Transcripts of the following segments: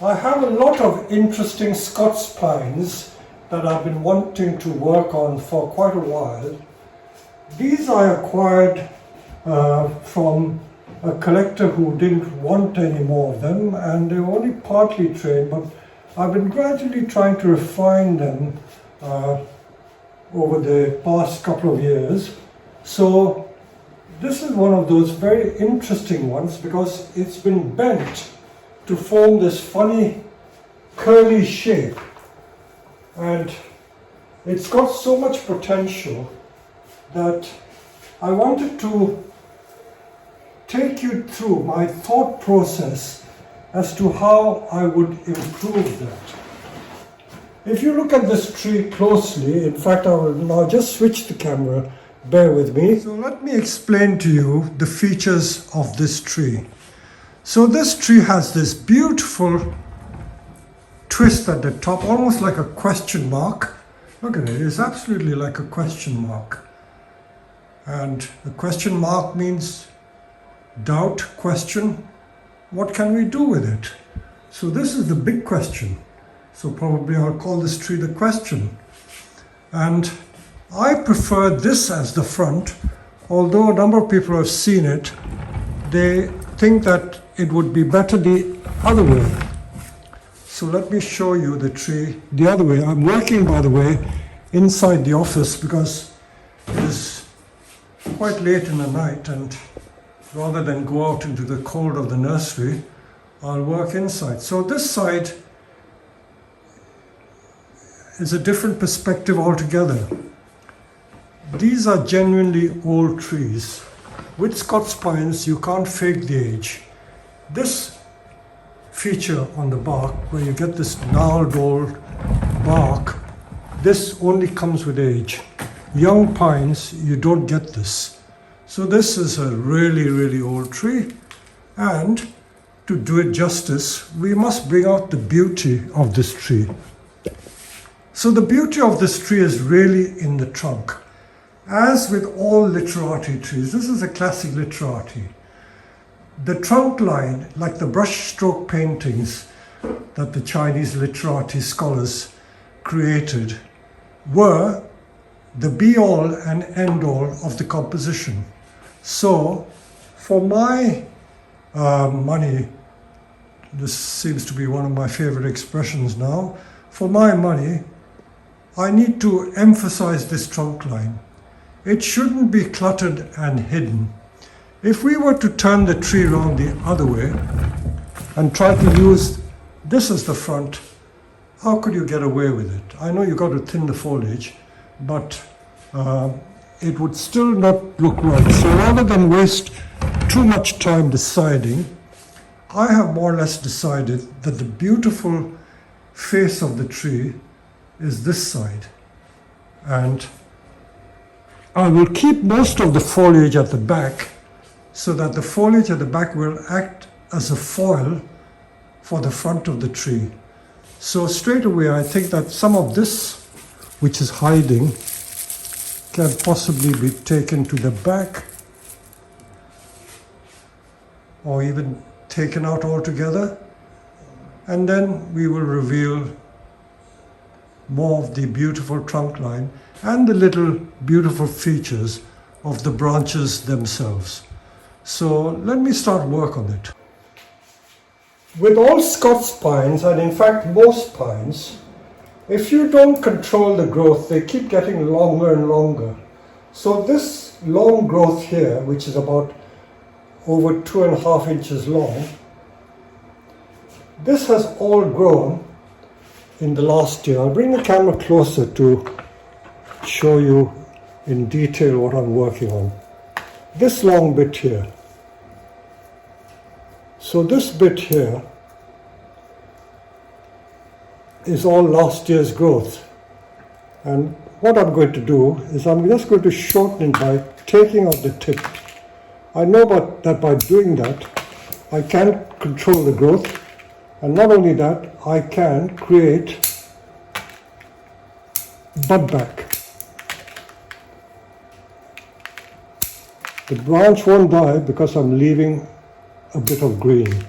I have a lot of interesting Scots pines that I've been wanting to work on for quite a while. These I acquired from a collector who didn't want any more of them, and they were only partly trained, but I've been gradually trying to refine them over the past couple of years. So this is one of those very interesting ones because it's been bent to form this funny curly shape, and it's got so much potential that I wanted to take you through my thought process as to how I would improve that. If you look at this tree closely, in fact I will now just switch the camera, bear with me. So let me explain to you the features of this tree. So this tree has this beautiful twist at the top, almost like a question mark. Look at it, it's absolutely like a question mark. And the question mark means doubt, question, what can we do with it? So this is the big question. So probably I'll call this tree the question. And I prefer this as the front, although a number of people have seen it, they think that it would be better the other way. So let me show you the tree the other way. I'm working, by the way, inside the office because it is quite late in the night, and rather than go out into the cold of the nursery, I'll work inside. So this side is a different perspective altogether. These are genuinely old trees. With Scots pines, you can't fake the age. This feature on the bark, where you get this gnarled old bark, this only comes with age. Young pines, you don't get this. So this is a really, really old tree, and to do it justice, we must bring out the beauty of this tree. So the beauty of this tree is really in the trunk. As with all literati trees, this is a classic literati. The trunk line, like the brushstroke paintings that the Chinese literati scholars created, were the be-all and end-all of the composition. So, for my money, this seems to be one of my favorite expressions now, for my money, I need to emphasize this trunk line. It shouldn't be cluttered and hidden. If we were to turn the tree around the other way and try to use this as the front, how could you get away with it? I know you've got to thin the foliage, but it would still not look right. So rather than waste too much time deciding, I have more or less decided that the beautiful face of the tree is this side. And I will keep most of the foliage at the back so that the foliage at the back will act as a foil for the front of the tree. So straight away I think that some of this, which is hiding, can possibly be taken to the back or even taken out altogether, and then we will reveal more of the beautiful trunk line and the little beautiful features of the branches themselves. So let me start work on it. With all Scots pines, and in fact most pines, if you don't control the growth, they keep getting longer and longer. So this long growth here, which is about over 2.5 inches long, this has all grown in the last year. I'll bring the camera closer to show you in detail what I'm working on. This long bit here. So this bit here is all last year's growth. And what I'm going to do is I'm just going to shorten it by taking out the tip. I know that by doing that, I can control the growth, and not only that, I can create bud back. The branch won't die because I'm leaving a bit of green.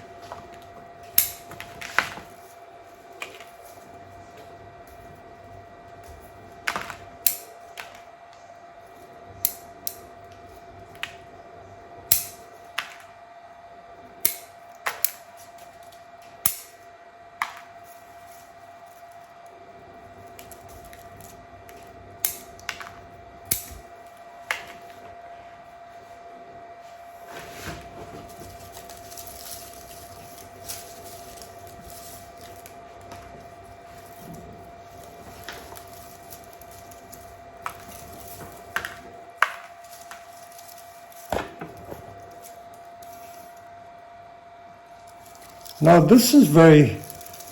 Now this is very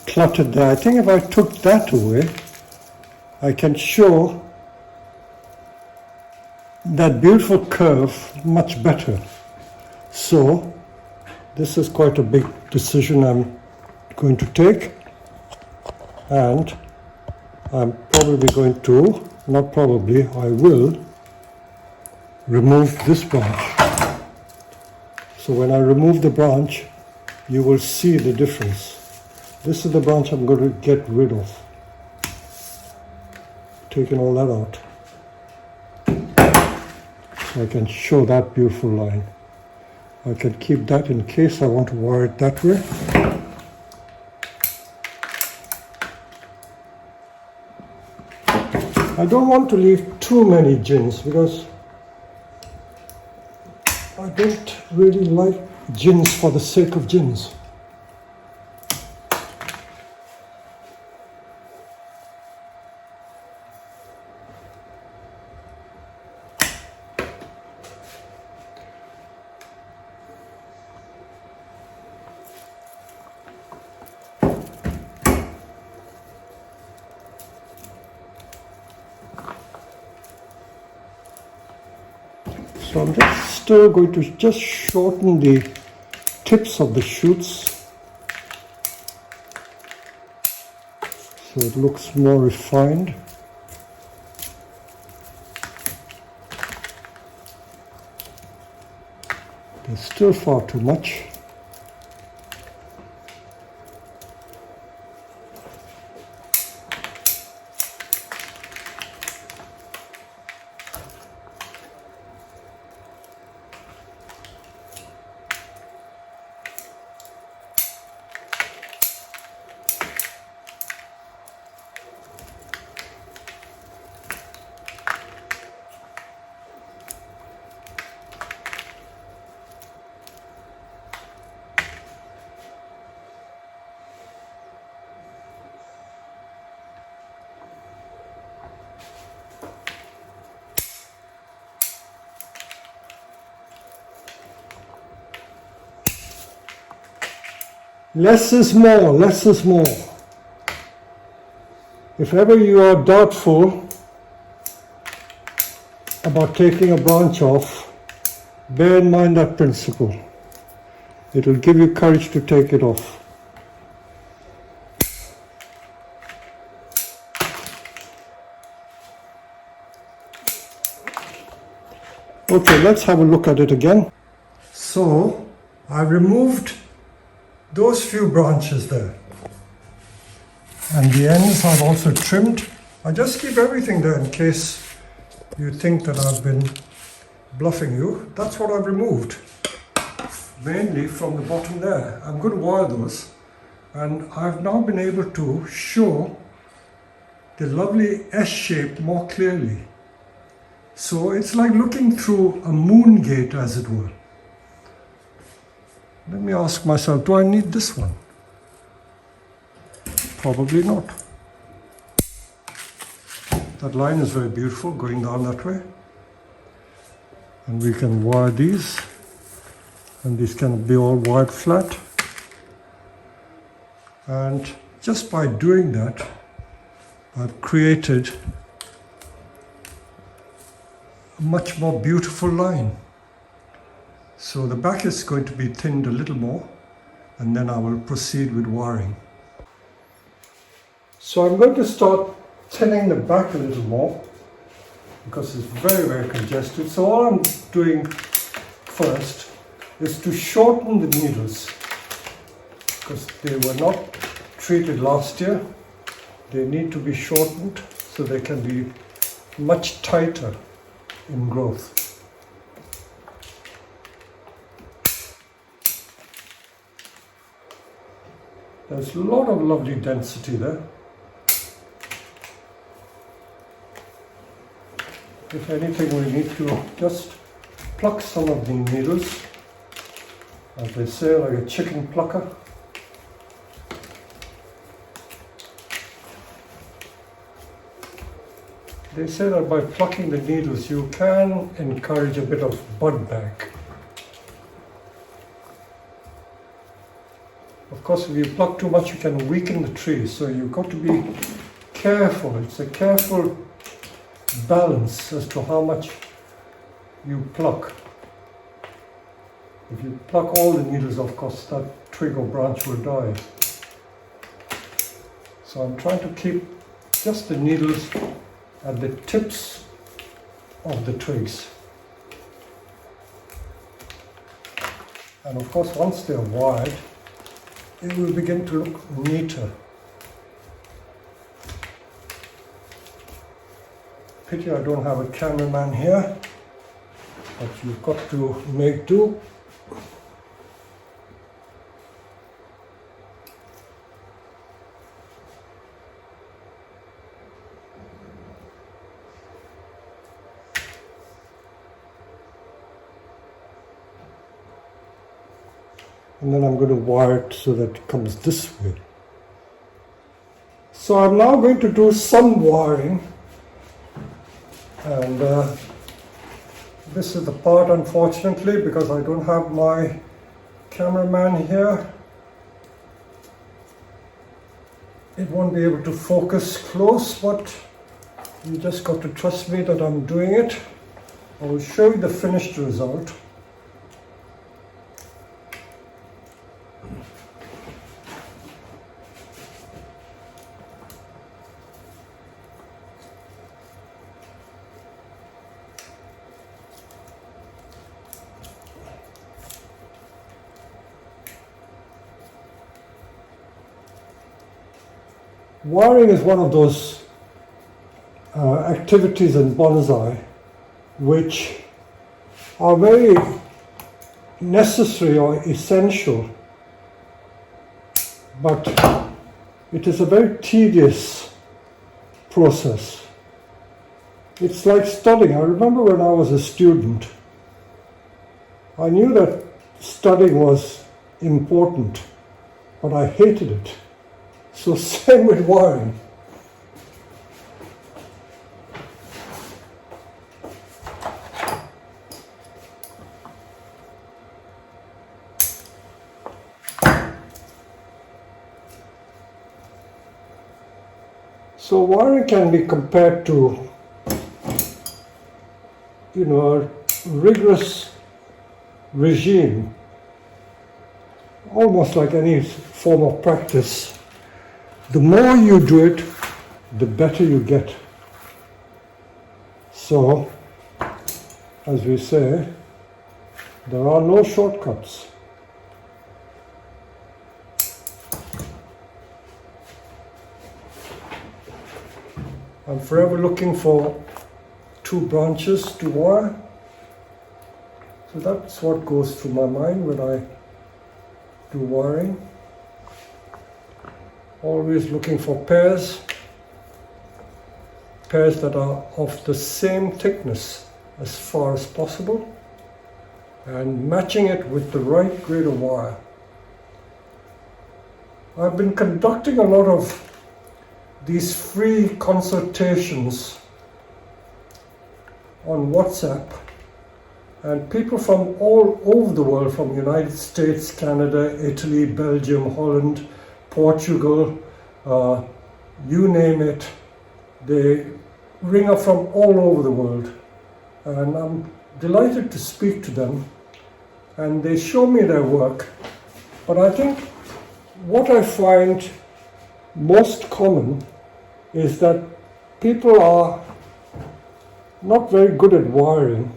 cluttered there. I think if I took that away, I can show that beautiful curve much better. So this is quite a big decision I'm going to take, and I'm probably going to, not probably, I will remove this branch. So when I remove the branch, you will see the difference. This is the branch I'm going to get rid of. Taking all that out. So I can show that beautiful line. I can keep that in case I want to wire it that way. I don't want to leave too many gins because I don't really like gins for the sake of gins. So I'm just still going to just shorten the tips of the shoots so it looks more refined. There's still far too much. Less is more, less is more. If ever you are doubtful about taking a branch off, bear in mind that principle. It will give you courage to take it off. Okay, let's have a look at it again. So, I removed those few branches there, and the ends I've also trimmed. I just keep everything there in case you think that I've been bluffing you. That's what I've removed, mainly from the bottom there. I'm going to wire those, and I've now been able to show the lovely S shape more clearly. So it's like looking through a moon gate, as it were. Let me ask myself, do I need this one? Probably not. That line is very beautiful going down that way. And we can wire these. And these can be all wired flat. And just by doing that, I've created a much more beautiful line. So the back is going to be thinned a little more, and then I will proceed with wiring. So I'm going to start thinning the back a little more because it's very, very congested. So all I'm doing first is to shorten the needles because they were not treated last year. They need to be shortened so they can be much tighter in growth. There's a lot of lovely density there. If anything, we need to just pluck some of the needles, as they say, like a chicken plucker. They say that by plucking the needles, you can encourage a bit of bud bank. Of course, if you pluck too much, you can weaken the tree. So you've got to be careful. It's a careful balance as to how much you pluck. If you pluck all the needles, of course, that twig or branch will die. So I'm trying to keep just the needles at the tips of the twigs. And of course, once they're wired, it will begin to look neater. Pity I don't have a cameraman here, but you've got to make do. And then I'm going to wire it so that it comes this way. So I'm now going to do some wiring, and this is the part, unfortunately, because I don't have my cameraman here, it won't be able to focus close, but you just got to trust me that I'm doing it. I will show you the finished result. Wiring is one of those activities in bonsai which are very necessary or essential, but it is a very tedious process. It's like studying. I remember when I was a student, I knew that studying was important, but I hated it. So same with wiring. So wiring can be compared to, a rigorous regime, almost like any form of practice. The more you do it, the better you get. So, as we say, there are no shortcuts. I'm forever looking for two branches to wire. So that's what goes through my mind when I do wiring. Always looking for pairs that are of the same thickness as far as possible, and matching it with the right grade of wire. I've been conducting a lot of these free consultations on WhatsApp, and people from all over the world, from United States, Canada, Italy, Belgium, Holland, Portugal, you name it, they ring up from all over the world, and I'm delighted to speak to them, and they show me their work. But I think what I find most common is that people are not very good at wiring,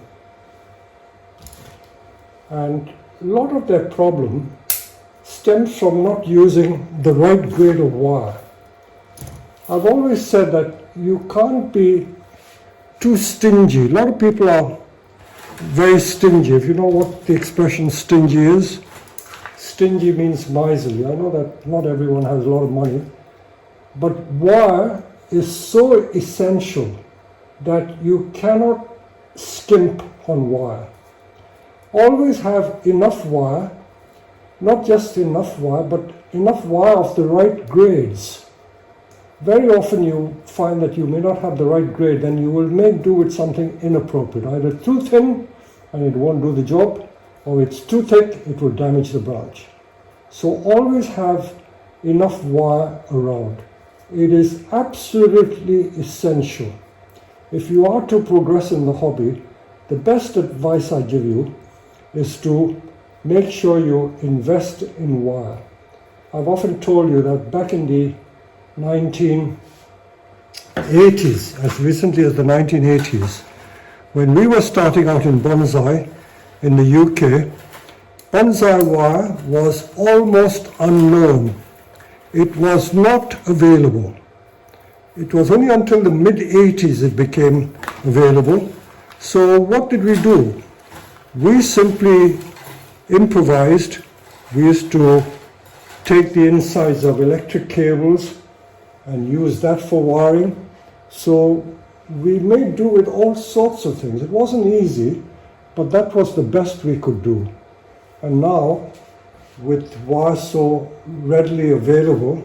and a lot of their problem stems from not using the right grade of wire. I've always said that you can't be too stingy. A lot of people are very stingy. If you know what the expression stingy is, stingy means miserly. I know that not everyone has a lot of money, but wire is so essential that you cannot skimp on wire. Always have enough wire. Not just enough wire, but enough wire of the right grades. Very often you find that you may not have the right grade, then you will make do with something inappropriate. Either too thin and it won't do the job, or it's too thick, it will damage the branch. So always have enough wire around. It is absolutely essential. If you are to progress in the hobby, the best advice I give you is to make sure you invest in wire. I've often told you that back in the 1980s, as recently as the 1980s, when we were starting out in bonsai in the UK, bonsai wire was almost unknown. It was not available. It was only until the mid-80s it became available. So what did we do? We simply improvised. We used to take the insides of electric cables and use that for wiring. So we made do with all sorts of things. It wasn't easy, but that was the best we could do. And now, with wire so readily available,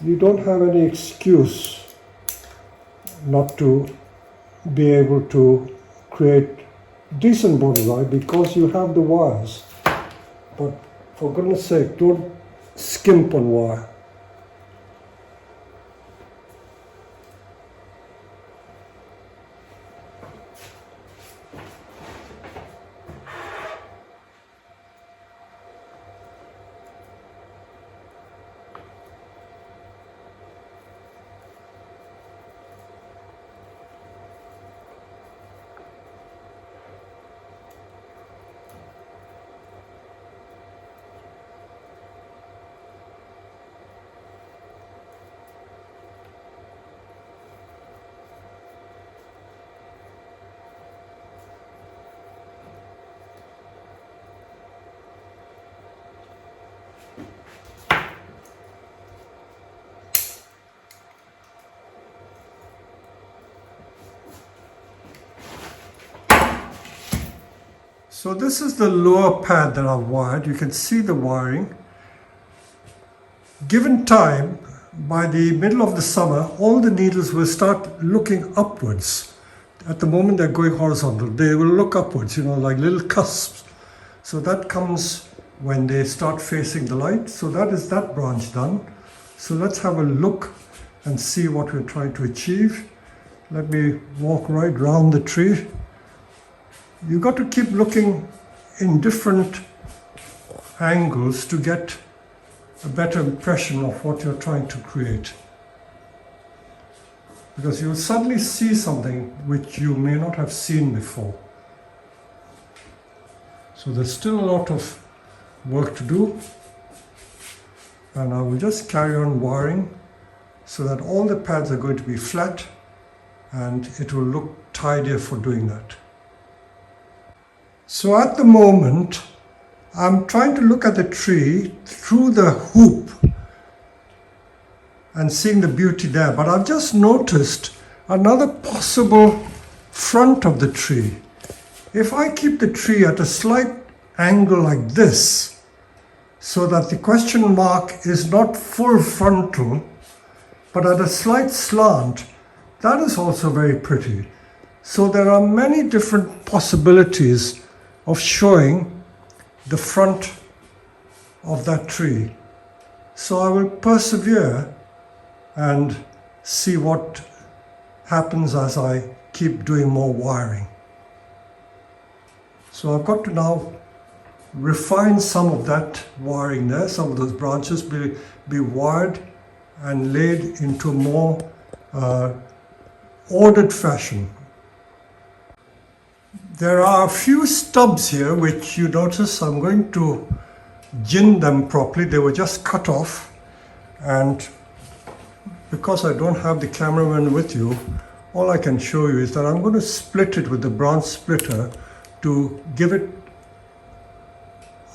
you don't have any excuse not to be able to create decent bonsai because you have the wires. But for goodness sake, don't skimp on wire. So this is the lower pad that I've wired. You can see the wiring. Given time, by the middle of the summer, all the needles will start looking upwards. At the moment they're going horizontal. They will look upwards, like little cusps. So that comes when they start facing the light. So that is that branch done. So let's have a look and see what we're trying to achieve. Let me walk right round the tree. You've got to keep looking in different angles to get a better impression of what you're trying to create. Because you'll suddenly see something which you may not have seen before. So there's still a lot of work to do. And I will just carry on wiring so that all the pads are going to be flat and it will look tidier for doing that. So at the moment, I'm trying to look at the tree through the hoop and seeing the beauty there. But I've just noticed another possible front of the tree. If I keep the tree at a slight angle like this, so that the question mark is not full frontal, but at a slight slant, that is also very pretty. So there are many different possibilities of showing the front of that tree. So I will persevere and see what happens as I keep doing more wiring. So I've got to now refine some of that wiring there. Some of those branches be wired and laid into a more ordered fashion. There are a few stubs here which you notice I'm going to gin them properly. They were just cut off, and because I don't have the cameraman with you, all I can show you is that I'm going to split it with the branch splitter to give it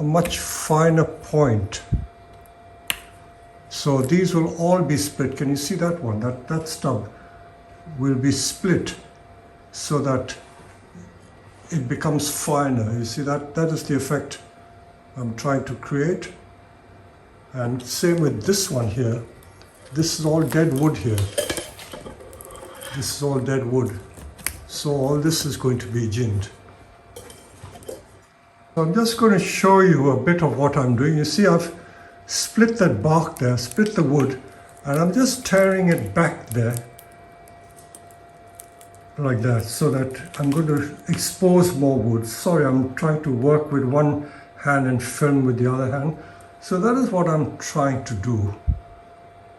a much finer point. So these will all be split. Can you see that one? That stub will be split so that it becomes finer. You see that is the effect I'm trying to create. And same with this one here. This is all dead wood here. This is all dead wood. So all this is going to be ginned. So I'm just going to show you a bit of what I'm doing. You see, I've split that bark there, split the wood, and I'm just tearing it back there like that, so that I'm going to expose more wood. Sorry, I'm trying to work with one hand and film with the other hand. So that is what I'm trying to do,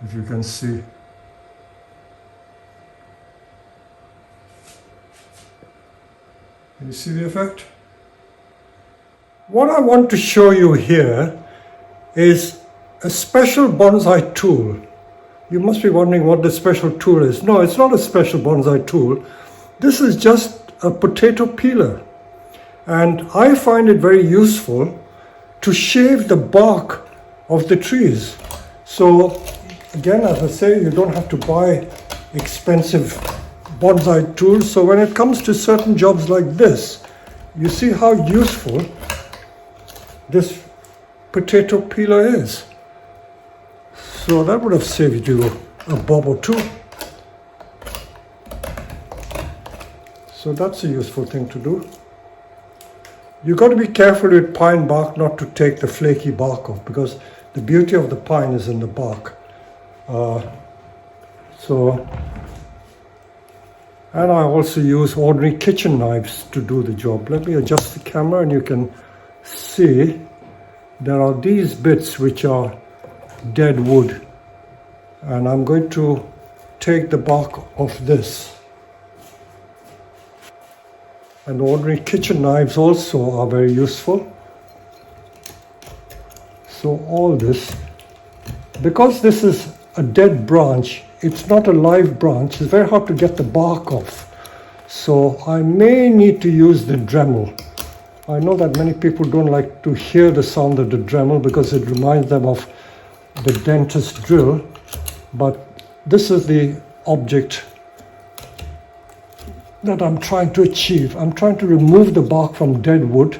if you can see. Can you see the effect? What I want to show you here is a special bonsai tool. You must be wondering what the special tool is. No, it's not a special bonsai tool. This is just a potato peeler. And I find it very useful to shave the bark of the trees. So again, as I say, you don't have to buy expensive bonsai tools. So when it comes to certain jobs like this, you see how useful this potato peeler is. So that would have saved you a bob or two. So that's a useful thing to do. You've got to be careful with pine bark not to take the flaky bark off, because the beauty of the pine is in the bark. And I also use ordinary kitchen knives to do the job. Let me adjust the camera and you can see there are these bits which are dead wood, and I'm going to take the bark off this. And ordinary kitchen knives also are very useful. So all this, because this is a dead branch, it's not a live branch, it's very hard to get the bark off. So I may need to use the Dremel. I know that many people don't like to hear the sound of the Dremel because it reminds them of the dentist drill, but this is the object that I'm trying to achieve. I'm trying to remove the bark from dead wood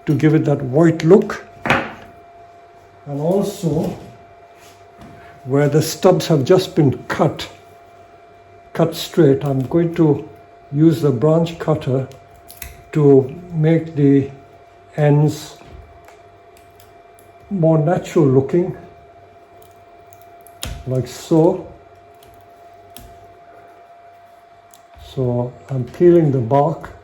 to give it that white look, and also where the stubs have just been cut straight, I'm going to use the branch cutter to make the ends more natural looking, like so. So I'm peeling the bark,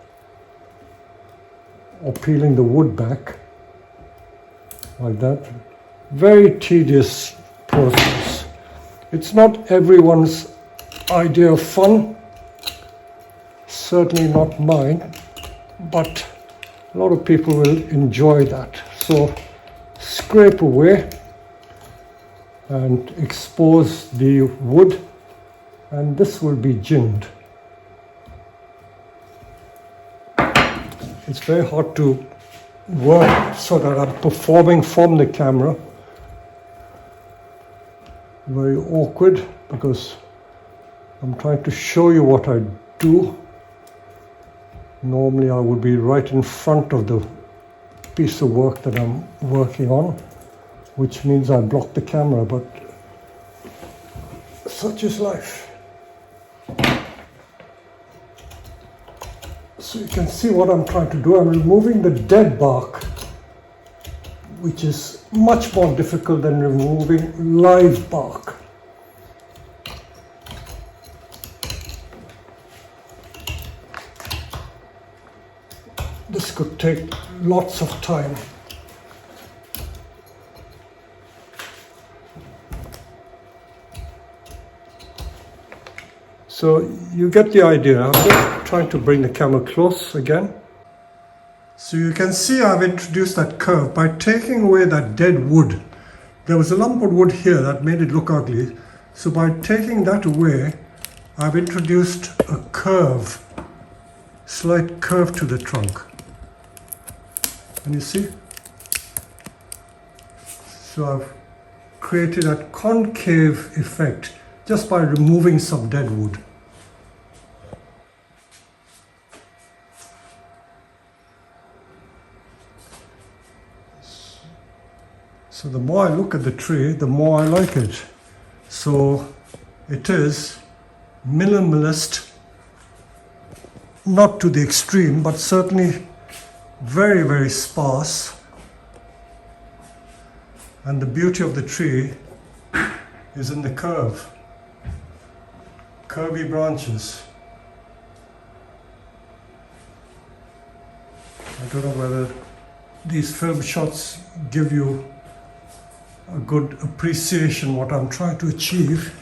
or peeling the wood back, like that. Very tedious process. It's not everyone's idea of fun, certainly not mine, but a lot of people will enjoy that. So scrape away and expose the wood, and this will be ginned. It's very hard to work so that I'm performing from the camera. Very awkward because I'm trying to show you what I do. Normally I would be right in front of the piece of work that I'm working on, which means I block the camera, but such is life. So you can see what I'm trying to do. I'm removing the dead bark, which is much more difficult than removing live bark. This could take lots of time. So you get the idea. I'm just trying to bring the camera close again. So you can see I've introduced that curve by taking away that dead wood. There was a lump of wood here that made it look ugly. So by taking that away, I've introduced a curve, slight curve to the trunk. And you see? So I've created a concave effect just by removing some dead wood. So the more I look at the tree, the more I like it. So it is minimalist, not to the extreme, but certainly very, very sparse. And the beauty of the tree is in the curvy branches. I don't know whether these film shots give you a good appreciation what I'm trying to achieve.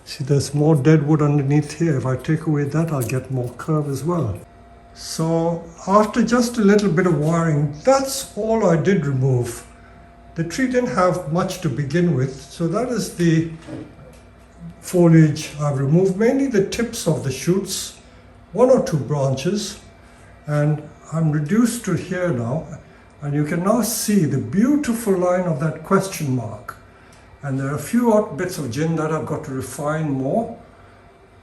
See, there's more dead wood underneath here. If I take away that, I'll get more curve as well. So after just a little bit of wiring, that's all I did remove. The tree didn't have much to begin with, so that is the foliage I've removed, mainly the tips of the shoots, one or two branches, and I'm reduced to here now, and you can now see the beautiful line of that question mark. And there are a few odd bits of gin that I've got to refine more,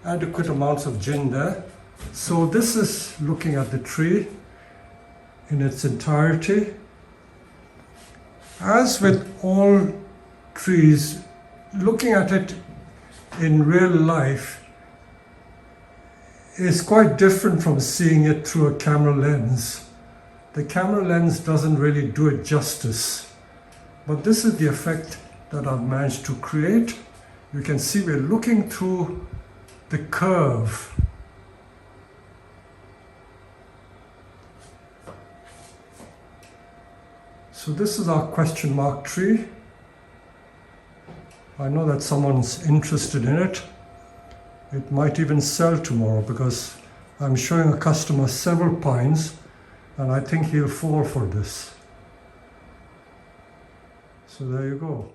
adequate amounts of gin there. So this is looking at the tree in its entirety. As with all trees, looking at it in real life is quite different from seeing it through a camera lens. The camera lens doesn't really do it justice, but this is the effect that I've managed to create. You can see we're looking through the curve. So this is our question mark tree. I know that someone's interested in it. It might even sell tomorrow because I'm showing a customer several pines and I think he'll fall for this. So there you go.